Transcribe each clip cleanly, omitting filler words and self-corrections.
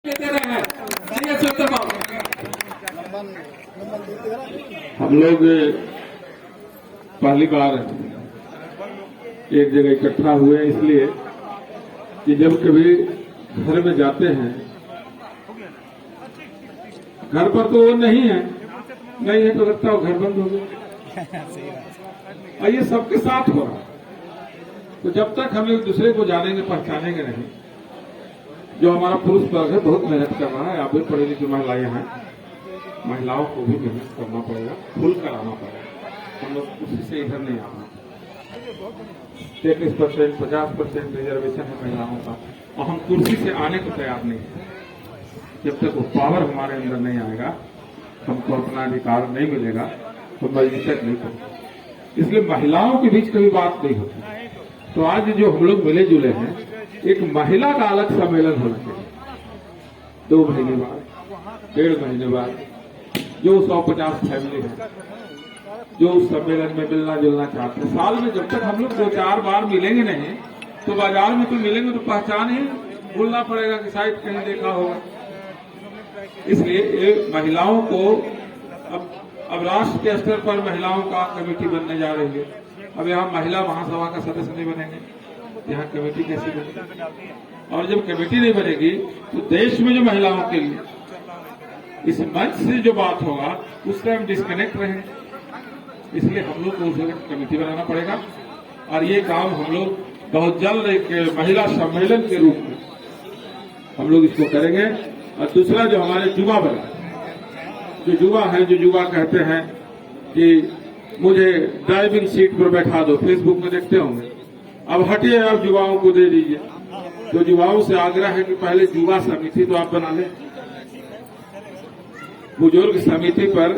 हम लोग पहली बार एक जगह इकट्ठा हुए इसलिए कि जब कभी घर में जाते हैं, घर पर तो वो नहीं है तो लगता है घर बंद हो गया। और ये सबके साथ हो रहा। तो जब तक हम एक दूसरे को जानेंगे पहचानेंगे नहीं, जो हमारा पुरुष वर्ग है बहुत मेहनत कर रहा है। आप भी पढ़ी लिखी महिलाएं हैं, महिलाओं को भी मेहनत करना पड़ेगा, खुल कर आना पड़ेगा। हम लोग उसी से इधर नहीं आना। 33%, 50% रिजर्वेशन है महिलाओं का, और हम कुर्सी से आने को तैयार नहीं है। जब तक वो पावर हमारे अंदर नहीं आएगा, हमको अपना अधिकार नहीं मिलेगा, तो मैं तक नहीं करूँगा। इसलिए महिलाओं के बीच कभी बात नहीं होती। तो आज जो हम लोग मिले जुले हैं, एक महिला का अलग सम्मेलन होना चाहिए। 2 महीने बाद, 1.5 महीने बाद, जो 150 फैमिली है जो उस सम्मेलन में मिलना जुलना चाहते हैं, साल में जब तक हम लोग 2-4 बार मिलेंगे नहीं, तो बाजार में तो मिलेंगे तो पहचान ही भूलना पड़ेगा कि शायद कहीं देखा होगा। इसलिए महिलाओं को अब राष्ट्र के स्तर पर महिलाओं का कमेटी बनने जा रही है। अब यहाँ महिला महासभा का सदस्य नहीं बनेंगे, यहाँ कमेटी कैसे बनेगी? और जब कमेटी नहीं बनेगी तो देश में जो महिलाओं के लिए इस मंच से जो बात होगा उससे हम डिस्कनेक्ट रहेंगे। इसलिए हम लोग को उस वक्त कमेटी बनाना पड़ेगा, और ये काम हम लोग बहुत जल्द एक महिला सम्मेलन के रूप में हम लोग इसको करेंगे। और दूसरा जो हमारे युवा बना, जो युवा कहते हैं कि मुझे ड्राइविंग सीट पर बैठा दो, फेसबुक में देखते होंगे। अब हटिए, आप युवाओं को दे दीजिए। तो युवाओं से आग्रह है कि पहले युवा समिति तो आप बना लें। बुजुर्ग समिति पर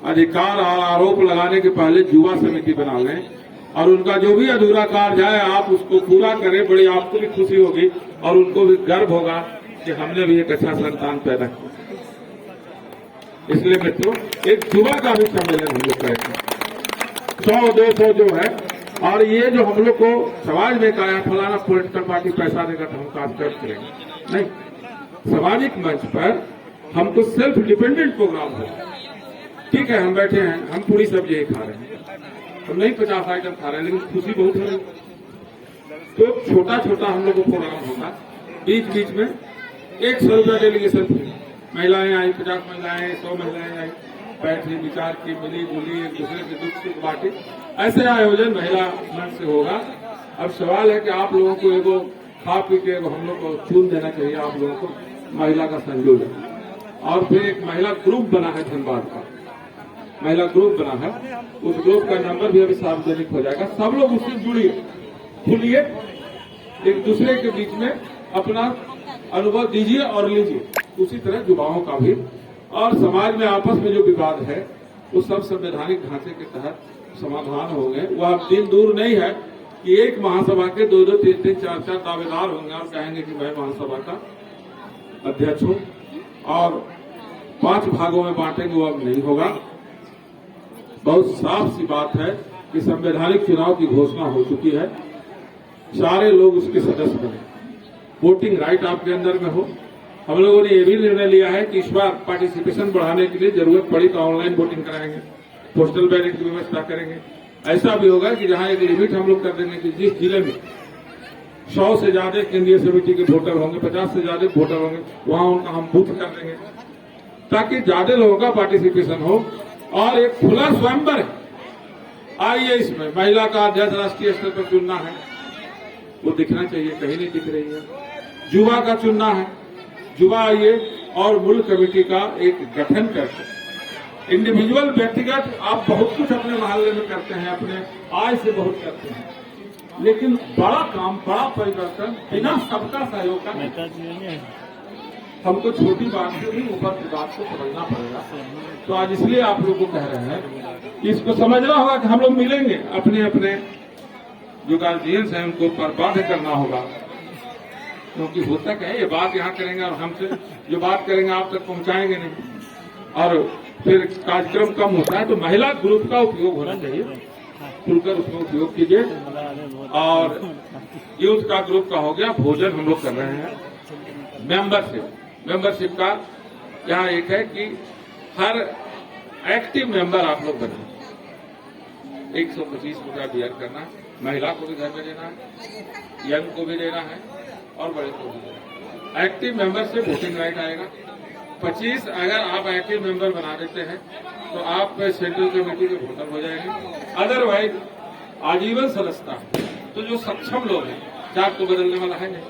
अधिकार और आरोप लगाने के पहले युवा समिति बना लें, और उनका जो भी अधूरा कार्य है आप उसको पूरा करें। बड़ी आपको भी खुशी होगी और उनको भी गर्व होगा कि हमने भी एक अच्छा संतान पैदा किया। इसलिए मित्रों, एक युवा का भी सम्मेलन हम लोग करेंगे, 100-200 जो है। और ये जो हम लोग को समाज में कहा फलाना पॉलिटिकल पार्टी पैसा देगा तो हम काम कर करेंगे, नहीं। सामाजिक मंच पर हमको सेल्फ डिपेंडेंट प्रोग्राम हो। ठीक है, हम बैठे हैं, हम पूरी सब्जी ही खा रहे हैं, हम नहीं 50 आइटम खा रहे हैं, लेकिन खुशी बहुत हो रही। तो छोटा छोटा हम लोग को प्रोग्राम होगा, बीच बीच में 100 रुपया डेलीगेशन फ्री। महिलाएं आई, 50 महिलाएं, 100 महिलाएं आई, बैठी, विचार की, मिली जुली, एक दूसरे के दुख सुख बांटे। ऐसे आयोजन महिला मंच से होगा। अब सवाल है कि आप लोगों को एगो खा पी के हम लोग को चुन देना चाहिए, आप लोगों को महिला का संयोजन। और फिर एक महिला ग्रुप बना है, धनबाद का महिला ग्रुप बना है। उस ग्रुप का नंबर भी अभी सार्वजनिक हो जाएगा। सब लोग उससे जुड़िए, खुलिए, एक दूसरे के बीच में अपना अनुभव दीजिए और लीजिए। उसी तरह युवाओं का भी, और समाज में आपस में जो विवाद है वो सब संवैधानिक ढांचे के तहत समाधान हो गए। वह अब दिन दूर नहीं है कि एक महासभा के 2-2, 3-3, 4-4 दावेदार होंगे और कहेंगे कि मैं महासभा का अध्यक्ष हूं, और 5 भागों में बांटेंगे, वो अब नहीं होगा। बहुत साफ सी बात है कि संवैधानिक चुनाव की घोषणा हो चुकी है, सारे लोग उसके सदस्य बने, वोटिंग राइट आपके अंदर में हो। हम लोगों ने ये भी निर्णय लिया है कि इस बार पार्टिसिपेशन बढ़ाने के लिए जरूरत पड़ी तो ऑनलाइन वोटिंग कराएंगे, पोस्टल बैलेट की व्यवस्था करेंगे। ऐसा भी होगा कि जहां एक लिमिट हम लोग कर देंगे कि जिस जिले में 100 से ज्यादा केंद्रीय समिति के वोटर होंगे, 50 से ज्यादा वोटर होंगे, वहां उनका हम बूथ कर देंगे, ताकि ज्यादा लोगों का पार्टिसिपेशन हो। और एक खुला स्वयंवर है, आइए इसमें महिला का अध्यक्ष राष्ट्रीय स्तर पर चुनना है, वो दिखना चाहिए, कहीं नहीं दिख रही है। युवा का चुनना है, युवा आइए, और मूल कमेटी का एक गठन करके इंडिविजुअल व्यक्तिगत आप बहुत कुछ अपने मोहल्ले में करते हैं, अपने आय से बहुत करते हैं, लेकिन बड़ा काम, बड़ा परिवर्तन बिना सबका सहयोग का हमको छोटी बात से भी ऊपर की बात को समझना पड़ेगा। तो आज इसलिए आप लोग को कह रहे हैं कि इसको समझना होगा कि हम लोग मिलेंगे, अपने अपने जो गार्जियंस हैं उनको पर बाध्य करना होगा। क्योंकि होता क्या है, ये बात यहाँ करेंगे और हमसे जो बात करेंगे आप तक पहुंचाएंगे नहीं, और फिर कार्यक्रम कम होता है। तो महिला ग्रुप का उपयोग होना चाहिए, खुलकर उसमें उपयोग कीजिए। और यूथ का ग्रुप का हो गया, भोजन हम लोग कर रहे हैं, मेंबरशिप का यहाँ एक है कि हर एक्टिव मेंबर आप लोग बने, 125 रुपया बियर करना है, महिला को भी घर में देना है, यंग को भी देना है और बड़े को भी देना है। एक्टिव मेंबर से वोटिंग राइट आएगा। 25 अगर आप एक्टिव मेंबर बना देते हैं तो आप सेंट्रल कमेटी के वोटर हो जाएंगे। अदरवाइज आजीवन सदस्यता, तो जो सक्षम लोग हैं, जात को बदलने वाला है नहीं,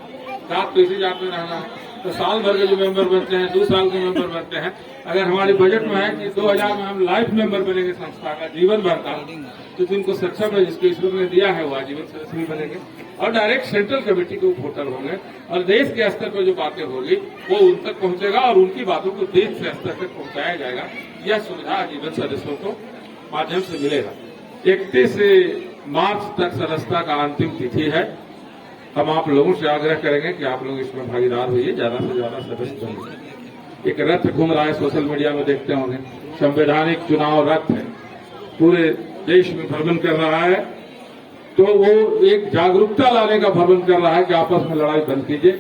जात तो इसी जात में रहना है, तो साल भर के जो मेंबर बनते हैं, 2 साल के मेंबर बनते हैं, अगर हमारे बजट में है कि 2000 में हम लाइफ मेंबर बनेंगे संस्था का, जीवन भर का, तो जिनको सक्षम है, जिसको ईश्वर ने दिया है, वो आजीवन सदस्य भी बनेंगे और डायरेक्ट सेंट्रल कमेटी के वोटर होंगे और देश के स्तर पर जो बातें होगी वो उन तक पहुंचेगा और उनकी बातों को देश के स्तर तक पहुंचाया जाएगा। यह सुविधा आजीवन सदस्यों को माध्यम से मिलेगा। 31 मार्च तक सदस्यता का अंतिम तिथि है। हम आप लोगों से आग्रह करेंगे कि आप लोग इसमें भागीदार होइए, ज्यादा से ज्यादा सदस्य बनिए। एक रथ घूम रहा है, सोशल मीडिया में देखते होंगे, संवैधानिक चुनाव रथ है, पूरे देश में भ्रमण कर रहा है, तो वो एक जागरूकता लाने का भ्रमण कर रहा है कि आपस में लड़ाई बंद कीजिए,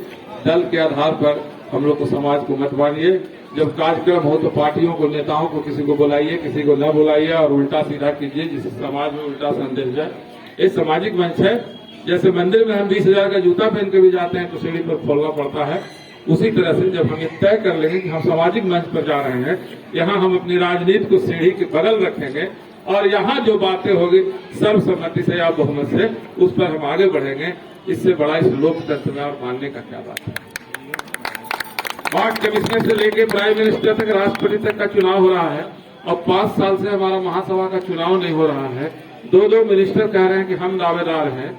दल के आधार पर हम लोग को, समाज को मत बांटिए। जब कार्यक्रम हो तो पार्टियों को, नेताओं को, किसी को बुलाइए, किसी को न बुलाइए और उल्टा सीधा कीजिए जिससे समाज में उल्टा संदेश जाए। ये सामाजिक मंच है। जैसे मंदिर में हम 20,000 का जूता पहन के भी जाते हैं तो सीढ़ी पर खोलना पड़ता है, उसी तरह से जब हम ये तय कर लेंगे कि हम सामाजिक मंच पर जा रहे हैं, यहाँ हम अपनी राजनीति को सीढ़ी के बगल रखेंगे और यहाँ जो बातें होगी सर्वसम्मति से या बहुमत से, उस पर हम आगे बढ़ेंगे। इससे बड़ा इस लोकतंत्र में और मानने का क्या बात है। वार्ड कमिश्नर से लेकर प्राइम मिनिस्टर तक, राष्ट्रपति तक का चुनाव हो रहा है और 5 साल से हमारा महासभा का चुनाव नहीं हो रहा है। 2 मिनिस्टर कह रहे हैं कि हम दावेदार हैं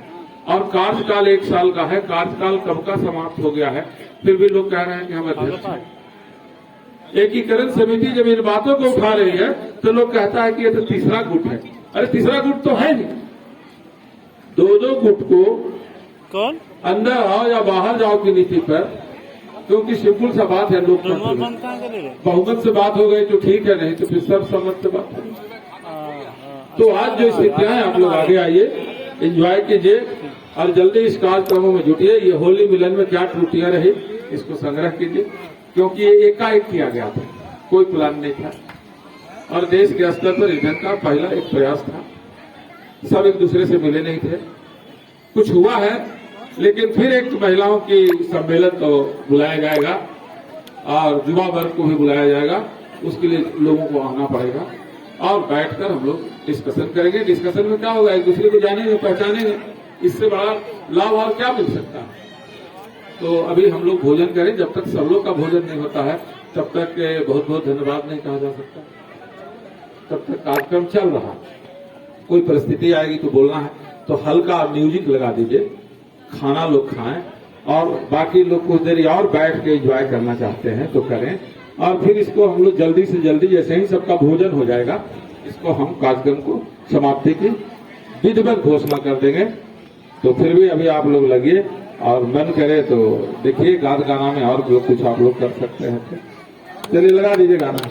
और कार्यकाल 1 साल का है, कार्यकाल कब का समाप्त हो गया है, फिर भी लोग कह रहे हैं कि हम अध्यक्ष हैं। एकीकरण समिति जब इन बातों को उठा रही है तो लोग कहता है कि ये तो तीसरा गुट है। अरे तीसरा गुट तो है नहीं। 2 गुट को कौन अंदर आओ या बाहर जाओ की नीति पर, क्योंकि सिंपल सा बात है, लोकतंत्र में बहुमत से बात हो गई तो ठीक है, नहीं तो फिर सर्वसम्मत से बात होगी। तो आज जो स्थितियां हैं, आप लोग आगे आइए, एंजॉय कीजिए और जल्दी इस कार्यक्रमों में जुटिए। ये होली मिलन में क्या त्रुटियां रही, इसको संग्रह कीजिए, क्योंकि ये एकाएक किया गया था, कोई प्लान नहीं था और देश के स्तर पर ईंधन का पहला एक प्रयास था। सब एक दूसरे से मिले नहीं थे, कुछ हुआ है, लेकिन फिर एक महिलाओं की सम्मेलन तो बुलाया जाएगा और युवा वर्ग को भी बुलाया जाएगा। उसके लिए लोगों को आना पड़ेगा और बैठकर हम लोग डिस्कशन करेंगे। डिस्कशन में क्या होगा, एक दूसरे को जानेंगे, पहचानेंगे, इससे बड़ा लाभ और क्या मिल सकता है। तो अभी हम लोग भोजन करें, जब तक सब लोग का भोजन नहीं होता है तब तक बहुत बहुत धन्यवाद नहीं कहा जा सकता, तब तक कार्यक्रम चल रहा। कोई परिस्थिति आएगी तो बोलना है, तो हल्का म्यूजिक लगा दीजिए, खाना लोग खाएं और बाकी लोग कुछ देर और बैठ के एंजॉय करना चाहते हैं तो करें। और फिर इसको हम लोग जल्दी से जल्दी, जैसे ही सबका भोजन हो जाएगा, इसको हम कार्यक्रम को समाप्ति की विधिवत घोषणा कर देंगे। तो फिर भी अभी आप लोग लगिए और मन करे तो देखिए, गाना में और कुछ आप लोग कर सकते हैं। चलिए लगा दीजिए गाना।